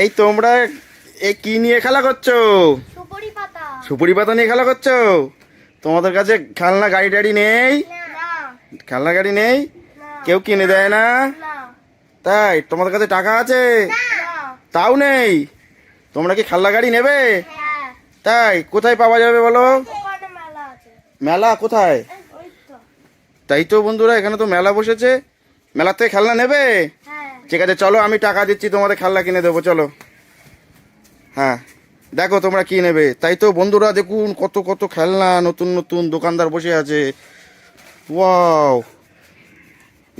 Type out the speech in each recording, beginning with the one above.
এই তোমরা এ কি নিয়ে খেলা করছো? সুপুরি পাতা। সুপুরি পাতা নিয়ে খেলা করছো? তোমাদের কাছে খেলনা গাড়ি টাড়ি নেই? না। খেলনা গাড়ি নেই? না। কেউ কিনে দেয় না? না। তাই তোমাদের কাছে টাকা আছে? না। তাও নেই? তোমরা কি খেলনা গাড়ি নেবে? হ্যাঁ। তাই কোথায় পাওয়া যাবে বলো? ওখানে মেলা আছে। মেলা কোথায়? ওই তো। তাই তো বন্ধুরা, এখানে তো মেলা বসেছে। মেলা থেকে খেলনা নেবে? হ্যাঁ। ঠিক আছে, চলো আমি টাকা দিচ্ছি, তোমাদের খেলনা কিনে দেবো, চলো। হ্যাঁ, দেখো তোমরা কি নেবে। তাই তো বন্ধুরা, দেখুন কত কত খেলনা, নতুন নতুন দোকানদার বসে আছে। ওয়াও,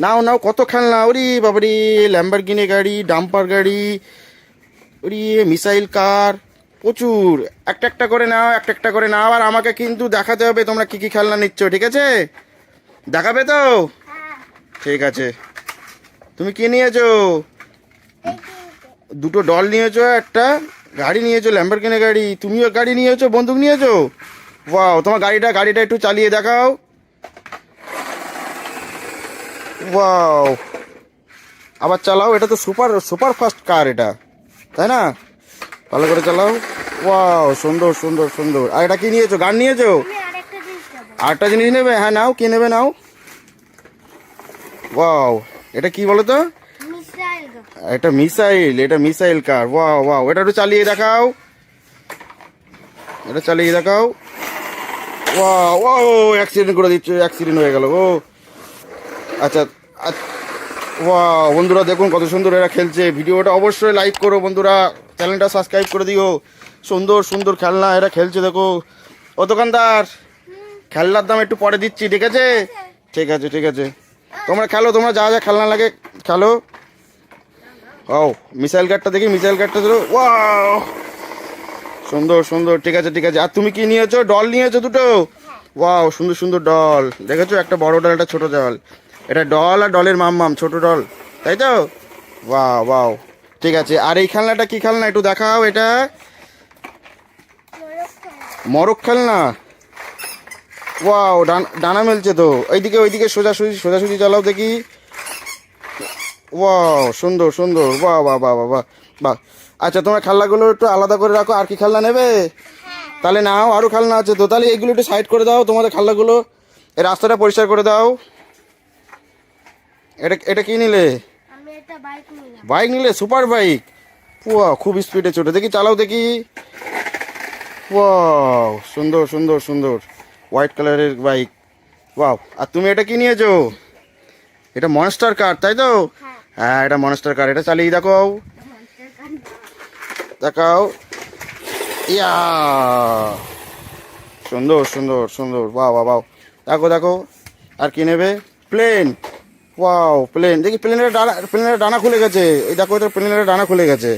নাও নাও, কত খেলনা! ওরি বাবারি, ল্যাম্বরগিনি গাড়ি, ডাম্পার গাড়ি, ওরি মিসাইল কার, প্রচুর। একটা একটা করে নাও, একটা একটা করে নাও। আর আমাকে কিন্তু দেখাতে হবে তোমরা কি কি খেলনা নিচ্ছ, ঠিক আছে? দেখাবে তো? হ্যাঁ। ঠিক আছে। তুমি কি নিয়েছো? এই তিনটে। দুটো ডল নিয়েছো, একটা গাড়ি নিয়েছো, ল্যাম্বরগিনি গাড়ি। তুমিও গাড়ি নিয়েছো, বন্দুক নিয়েছো। ওয়াও, তোমার গাড়িটা একটু চালিয়ে দেখাও। ওয়াও, আবার চালাও। এটা তো সুপার সুপার ফাস্ট কার এটা, তাই না? ভালো করে চালাও। ওয়াও, সুন্দর সুন্দর সুন্দর। আর এটা কি নিয়েছো? গান নিয়েছো? আমি আরেকটা জিনিস দেবো। আরেকটা জিনিস নেবে? হ্যাঁ, নাও, কি নেবে নাও। ওয়াও, এটা কি বলো তো? মিসাইল গান। এটা মিসাইল কার। ওয়াও ওয়াও, এটা একটু চালিয়ে দেখাও। এটা চালিয়ে দেখাও। ওয়াও ওয়াও, অ্যাক্সিডেন্ট করে দিচ্ছে, অ্যাক্সিডেন্ট হয়ে গেল। ও আচ্ছা। ওয়াও বন্ধুরা, দেখুন কত সুন্দর এরা খেলছে। ভিডিওটা অবশ্যই লাইক করো বন্ধুরা, চ্যানেলটা সাবস্ক্রাইব করে দিও। সুন্দর সুন্দর খেলনা এরা খেলছে, দেখো। ও দোকানদার, খেলনার দাম একটু পরে দিচ্ছি, ঠিক আছে? ঠিক আছে ঠিক আছে, তোমরা খেলো, তোমরা যা যা খেলনা লাগে খেলো। ও মিসাইল গার্ডটা দেখি, মিসাইল গার্ডটা ধরো। ওয়াও, সুন্দর সুন্দর। ঠিক আছে ঠিক আছে। আর তুমি কি নিয়েছো? ডল নিয়েছো দুটো? ওয়াও, সুন্দর সুন্দর ডল। দেখেছো, একটা বড় ডল, একটা ছোট ডল। এটা ডল আর ডলের মাম্মাম, ছোট ডল, তাই তো? ওয়াও ওয়াও, ঠিক আছে। আর এই খেলনাটা কি খেলনা একটু দেখাও। এটা মরক খেলনা। ওয়াও, ডানা মেলছে তো। ওইদিকে সোজাসুজি সোজাসুজি চালাও দেখি। ওয়াও, সুন্দর সুন্দর। বাহ বাহ বাহ বাহ বাহ বাহ। আচ্ছা, তোমার খেলনাগুলো একটু আলাদা করে রাখো। আর কি খেলনা নেবে? তাহলে নাও, আরও খেলনা আছে তো। তাহলে এইগুলো একটু সাইড করে দাও, তোমাদের খেলনাগুলো। এই রাস্তাটা পরিষ্কার করে দাও। এটা এটা কি নিলে? আমি একটা বাইক নিলাম। বাইক নিলে? Super bike? ওয়া, খুব স্পিডে ছোটে, দেখি চালাও দেখি। ওয়াও, সুন্দর সুন্দর সুন্দর, হোয়াইট কালারের বাইক। ওয়াও, আর তুমি এটা কি নিয়েছো? এটা মনস্টার কার, তাই তো? হ্যাঁ। হ্যাঁ, এটা মনস্টার কার। এটা চালিয়ে দেখাও, দেখাও। ইয়া, সুন্দর সুন্দর সুন্দর। বাহ বাহ বাহ, দেখো দেখো। আর কি নেবে? প্লেন। Wow, plane. দেখি প্লেনের ডানা খুলে গেছে। এই দেখো, এটা প্লেনের ডানা খুলে গেছে।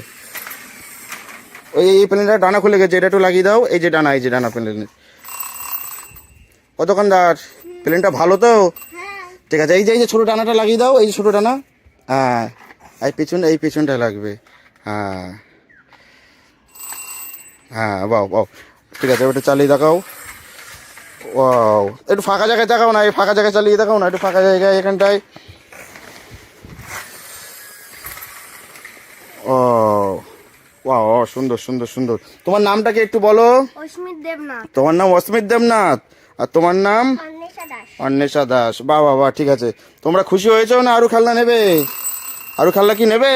এই প্লেনের ডানা খুলে গেছে, এটা একটু লাগিয়ে দাও। এই যে ডানা প্লেনের। ও দোকানদার, প্লেনটা ভালো তো? হ্যাঁ। ঠিক আছে, এই যে ছোটো ডানাটা লাগিয়ে দাও, এই যে ছোটো ডানা। হ্যাঁ, এই পিছনটা লাগবে। হ্যাঁ হ্যাঁ, বাও বাও। ঠিক আছে, ওটা চালিয়ে দেখাও। ওয়াও, একটু ফাঁকা জায়গায় দেখাও না, এই ফাঁকা জায়গায় চালিয়ে দেখাও না, একটু ফাঁকা জায়গায় এখানটায়। ও ওয়াও, সুন্দর সুন্দর সুন্দর। তোমার নামটা কি একটু বলো? অস্মিত দেবনাথ। তোমার নাম অস্মিত দেবনাথ। আর তোমার নাম? অন্বেষা দাস। অন্বেষা দাস। বাহ বাহ বাহ, ঠিক আছে। তোমরা খুশি হয়েছো না? আরও খেলনা নেবে? আরও খেলনা কি নেবে?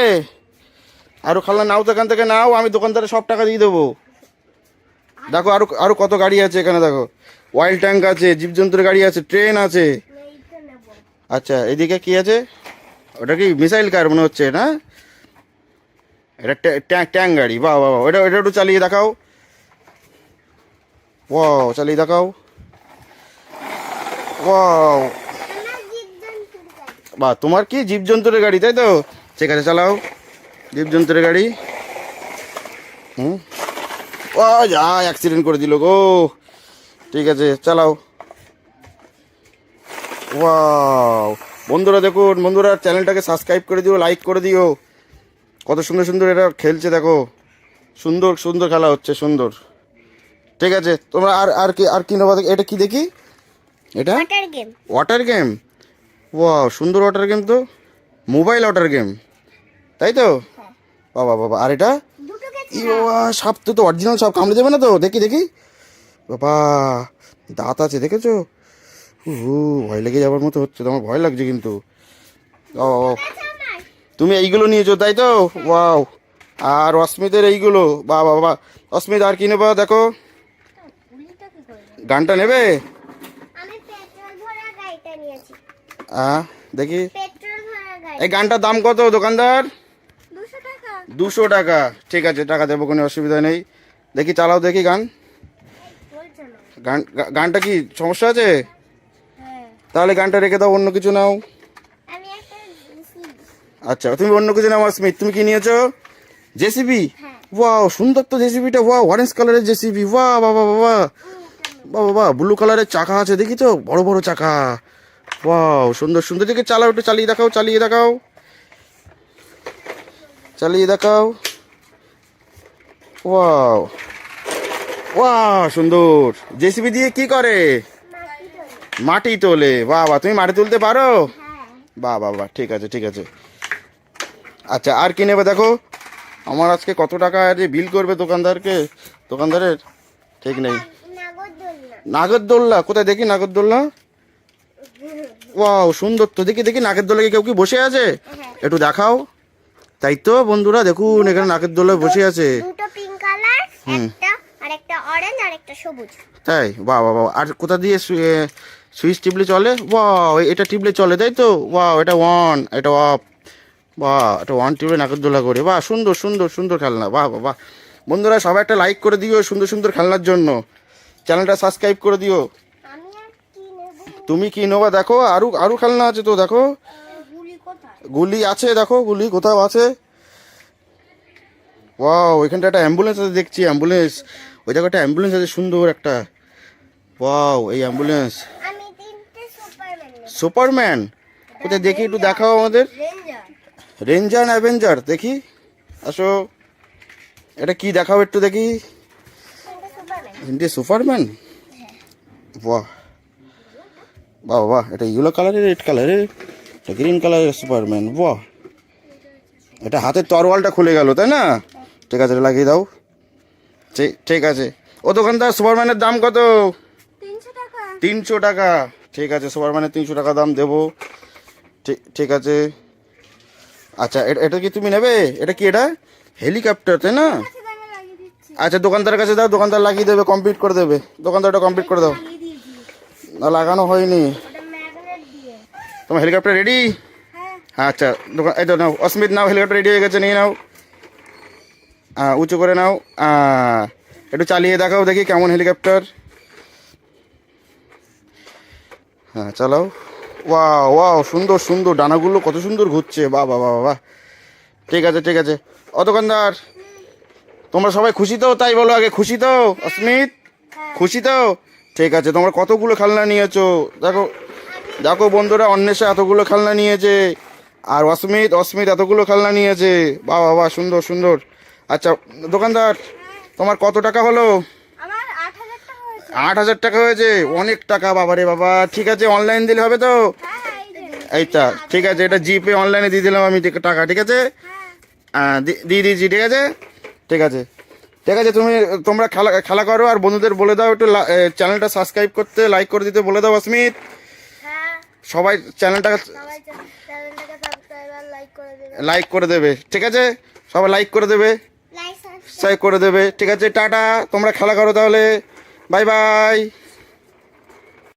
আরও খেলনা নাও তো, এখান থেকে নাও, আমি দোকানদারে সব টাকা দিয়ে দেবো। দেখো, আরও আরও কত গাড়ি আছে এখানে, দেখো। অয়েল ট্যাঙ্ক আছে, জীবজন্তুর গাড়ি আছে, ট্রেন আছে। এইটা নেব। আচ্ছা, এদিকে কি আছে? ওটা কি মিসাইল কার মনে হচ্ছে না? এটা ট্যাঙ্ক গাড়ি। বাহ বাহ বাহ, এটা এটা একটু চালিয়ে দেখাও। ওয়াও, চালিয়ে দেখাও। ওয়াও, আমার জীবজন্তুর গাড়ি। বাহ, তোমার কি জীবজন্তুর গাড়ি, তাই তো? ঠিক আছে, চালাও জীবজন্তুর গাড়ি। হুম, ও যা, অ্যাক্সিডেন্ট করে দিল গো। ঠিক আছে, চালাও। ওয়াও বন্ধুরা, দেখুন বন্ধুরা, চ্যানেলটাকে সাবস্ক্রাইব করে দিও, লাইক করে দিও। কত সুন্দর সুন্দর এরা খেলছে, দেখো। সুন্দর সুন্দর খেলা হচ্ছে, সুন্দর। ঠিক আছে, তোমরা আর কি নেবা? এটা কি দেখি? এটা water game. Water game. Wow, সুন্দর ওয়াটার গেম তো। মোবাইল ওয়াটার গেম, তাই তো? বাবা বাবা। আর এটা? ইয়া সাপ তো অরিজিনাল সাপ, কামড়ে দেবে না তো? দেখি দেখি, বাবা দাঁত আছে দেখেছো? ভয় লেগে যাবার মতো হচ্ছে, তো আমার ভয় লাগছে কিন্তু। ও তুমি এইগুলো নিয়েছো তাই তো? ওয়াও। আর অস্মিতের এইগুলো, বাবা বাবা। অস্মিত আর কি নেবো দেখো? পুলিটা কি করে? গানটা নেবে? আমি পেট্রোল ভরা গাড়িটা নিয়েছি। দেখি পেট্রোল ভরা গাড়ি। এই গানটার দাম কত দোকানদার? 200 টাকা। 200 টাকা। ঠিক আছে, টাকা দেবো, কোনো অসুবিধা নেই। দেখি চালাও দেখি গান। বলছো না? গানটা কি সমস্যা আছে? হ্যাঁ। তাহলে গানটা রেখে দাও, অন্য কিছু নাও। আমি একটা আচ্ছা তুমি অন্য কিছু নাও। স্মিথ তুমি কি নিয়েছো? জেসিবি? হ্যাঁ। ওয়াও সুন্দর তো জেসিবিটা, ওয়াও অরেঞ্জ কালারের জেসিবি, বাহ বাবা বাবা বাবা বাবা। ব্লু কালারের চাকা আছে দেখি তো, বড় বড় চাকা। ওয়াও সুন্দর সুন্দর, দেখে চালাও, একটু চালিয়ে দেখাও, চালিয়ে দেখাও, চালিয়ে দেখাও। ওয়াও ওয়াও সুন্দর। জেসিবি দিয়ে কি করে? মাটি তোলে। বাবা তুমি মাটি তুলতে পারো? হ্যাঁ। বাহ বাহ বাহ, ঠিক আছে ঠিক আছে। আচ্ছা আর কি নেবে দেখো? আমার আজকে কত টাকা যে বিল করবে দোকানদারের ঠিক নেই। নাগরদোলনা। নাগরদোল্লা কোথায় দেখি? নাগরদোল্লা, ওয়াও সুন্দর তো। দেখি দেখি নাগরদোল্লায় কেউ কি বসে আছে? হ্যাঁ। একটু দেখাও। তাই তো বন্ধুরা দেখুন, এখানে নাগরদোল্লায় বসে আছে। দুটো পিঙ্ক কালার, একটা আর একটা অরেঞ্জ আর একটা সবুজ। তাই? বাহ বাহ বাহ। আর কোথা দিয়ে সুইচ টিপলে চলে? ওয়াও এটা টিপলে চলে তাই তো? ওয়াও এটা অন, এটা অফ। বাহ, এটা ওয়ান টিপলে নাগরদোল্লা করে। বাহ সুন্দর সুন্দর সুন্দর খেলনা। বাহ বাহ বাহ। বন্ধুরা সবাই একটা লাইক করে দিও সুন্দর সুন্দর খেলনার জন্য, চ্যানেলটা সাবস্ক্রাইব করে দিও। আমি আর কি নেব? তুমি কি নেবা দেখো? আরো আরো খেলনা আছে তো দেখো। গুলি কোথায়? গুলি আছে দেখো, গুলি কোথাও আছে। ওয়াও এখানটা একটা অ্যাম্বুলেন্স আছে দেখছি, অ্যাম্বুলেন্স। ওই জায়গাটা অ্যাম্বুলেন্স আছে সুন্দর একটা। ওয়াও এই অ্যাম্বুলেন্স। আমি তিনটে সুপারম্যান নেব। সুপারম্যান কোথায় দেখি? একটু দেখাও আমাদের। রেঞ্জার। রেঞ্জার অ্যাভেঞ্জার দেখি, আসো। এটা কি দেখাও একটু দেখি। তিনটে সুপারম্যান। ইন্ডিয়া সুপারম্যান, বাহ বাহ বাহ। এটা ইয়েলো কালারের, রেড কালারের, এটা গ্রিন কালারের সুপারম্যান। বাহ, এটা হাতের তরোয়ালটা খুলে গেল তাই না? ঠিক আছে এটা লাগিয়ে দাও। ঠিক আছে। ও দোকানদার সুপারম্যানের দাম কত? 300 টাকা। 300 টাকা। ঠিক আছে সুপারম্যানের 300 টাকা দাম দেবো। ঠিক আছে। আচ্ছা এটা কি তুমি নেবে? এটা কি? এটা হেলিকপ্টার তাই না? আচ্ছা আমি লাগিয়ে দিচ্ছি। আচ্ছা দোকানদারের কাছে দাও, দোকানদার লাগিয়ে দেবে, কমপ্লিট করে দেবে। দোকানদারটা কমপ্লিট করে দাও। লাগিয়ে দিয়েছি। না লাগানো হয়নি। ওটা ম্যাগনেট দিয়ে। তোমার হেলিকপ্টার রেডি? হ্যাঁ। আচ্ছা দোকান এই তো নাও, অস্মিত নাও, হেলিকপ্টার রেডি হয়ে গেছে, নিয়ে নাও। উঁচু করে নাও। একটু চালিয়ে দেখাও দেখি কেমন হেলিকপ্টার। হ্যাঁ চালাও। ওয়াও ওয়াও সুন্দর সুন্দর, ডানাগুলো কত সুন্দর ঘুরছে। বাহ বাহ বাহ বাহ। ঠিক আছে ঠিক আছে। ও দোকানদার তোমরা সবাই খুশি তো? তাই বলো আগে, খুশি তো অস্মিত? খুশি তো? ঠিক আছে। তোমরা কতগুলো খেলনা নিয়েছো দেখো, দেখো বন্ধুরা, অন্বেষা এতগুলো খেলনা নিয়েছে, আর অস্মিত এতগুলো খেলনা নিয়েছে। বাহ বাহ বাহ সুন্দর সুন্দর। আচ্ছা দোকানদার তোমার কত টাকা হলো? আমার 8000 টাকা হয়েছে। 8000 টাকা হয়েছে? অনেক টাকা বাবা রে বাবা। ঠিক আছে অনলাইন দিলে হবে তো? হ্যাঁ এই যে। এইটা ঠিক আছে, এটা জিপে অনলাইনে দিয়ে দিলাম আমি টাকা, ঠিক আছে? দিয়ে দিয়েছি, ঠিক আছে ঠিক আছে ঠিক আছে। তোমরা খেলা করো, আর বন্ধুদের বলে দাও একটু চ্যানেলটা সাবস্ক্রাইব করতে, লাইক করে দিতে বলে দাও অস্মিত। হ্যাঁ। সবাই চ্যানেলটা সবাই চ্যানেলটাকে সাবস্ক্রাইব আর লাইক করে দেবেন। লাইক করে দেবে, ঠিক আছে? সবাই লাইক করে দেবে, লাইক সাবস্ক্রাইব করে দেবে, ঠিক আছে? টাটা, তোমরা খেলা করো তাহলে, বাই বাই।